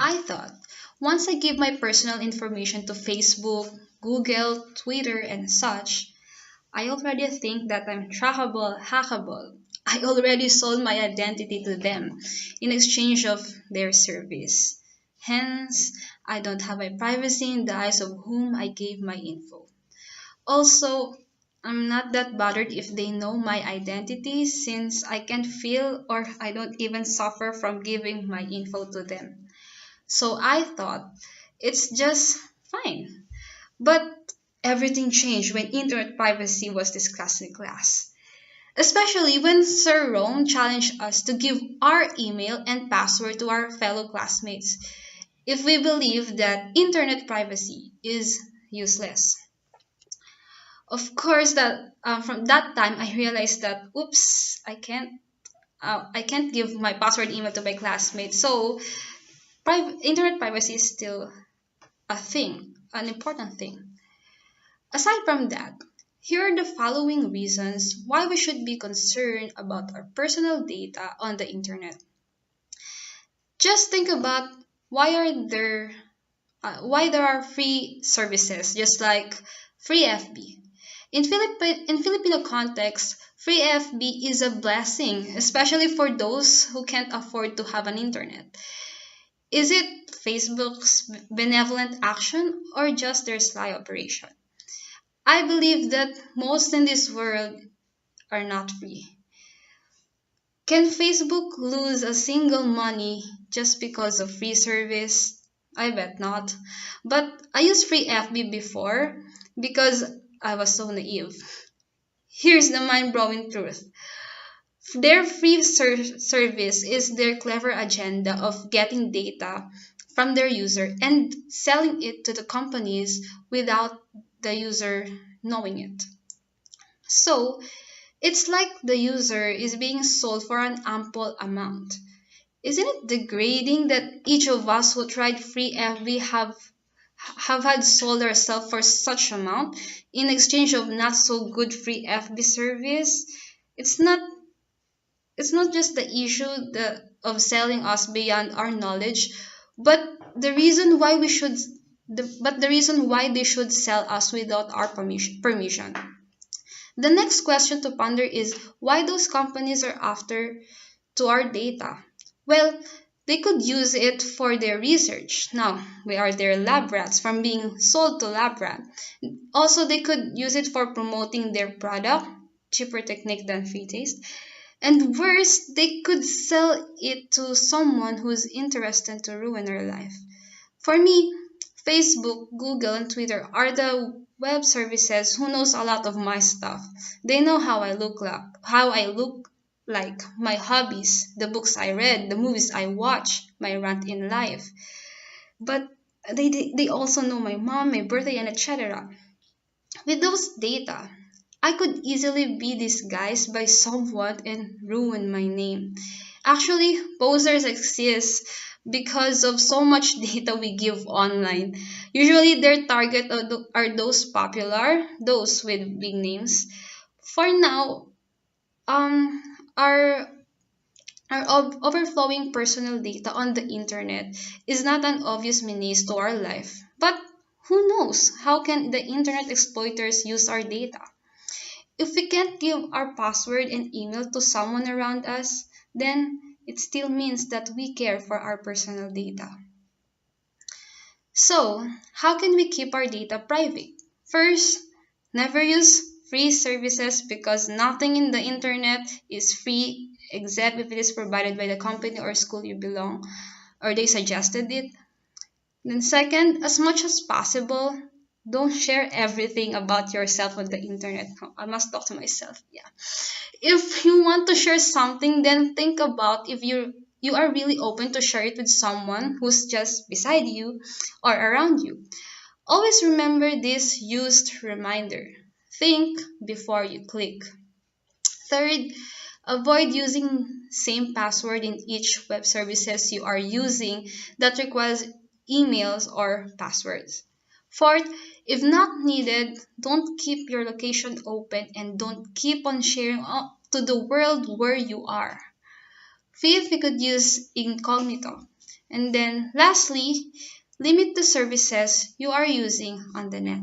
I thought once I give my personal information to Facebook, Google, Twitter, and such, I already think that I'm trackable, hackable. I already sold my identity to them in exchange of their service. Hence, I don't have my privacy in the eyes of whom I gave my info. Also, I'm not that bothered if they know my identity since I can feel or I don't even suffer from giving my info to them. So I thought it's just fine. But everything changed when internet privacy was discussed in class, especially when Sir Rome challenged us to give our email and password to our fellow classmates if we believe that internet privacy is useless. Of course, that from that time I realized that oops, I can't give my password email to my classmates. So internet privacy is still a thing, an important thing. Aside from that, here are the following reasons why we should be concerned about our personal data on the internet. Just think about why are there why there are free services just like free FB. In Filipino context, free FB is a blessing, especially for those who can't afford to have an internet. Is it Facebook's benevolent action or just their sly operation? I believe that most in this world are not free. Can Facebook lose a single money just because of free service? I bet not. But I used free FB before because I was so naive. Here's the mind-blowing truth. Their free service is their clever agenda of getting data from their user and selling it to the companies without the user knowing it. So, it's like the user is being sold for an ample amount. Isn't it degrading that each of us who tried free FB have had sold ourselves for such amount in exchange of not so good free FB service? It's not it's not just the issue of selling us beyond our knowledge, but the reason why the reason why they should sell us without our permission. The next question to ponder is why those companies are after to our data. Well, they could use it for their research. Now, we are their lab rats from being sold to lab rat. Also, they could use it for promoting their product, cheaper technique than free taste. And worse, they could sell it to someone who's interested to ruin our life. For me, Facebook, Google, and Twitter are the web services who knows a lot of my stuff. They know how I look like, my hobbies, the books I read, the movies I watch, my rant in life. But they also know my mom, my birthday, and etc. With those data, I could easily be disguised by someone and ruin my name. Actually, posers exist because of so much data we give online. Usually, their target are those popular, those with big names. For now, um, our overflowing personal data on the internet is not an obvious menace to our life. But who knows? How can the internet exploiters use our data? If we can't give our password and email to someone around us, then it still means that we care for our personal data. So, how can we keep our data private? First, never use free services because nothing in the internet is free except if it is provided by the company or school you belong or they suggested it. Then second, as much as possible, don't share everything about yourself on the internet. I must talk to myself. Yeah. If you want to share something, then think about if you are really open to share it with someone who's just beside you or around you. Always remember this used reminder. Think before you click. Third, avoid using same password in each web services you are using that requires emails or passwords. Fourth, if not needed, don't keep your location open and don't keep on sharing up to the world where you are. Fifth, we could use incognito. And then lastly, limit the services you are using on the net.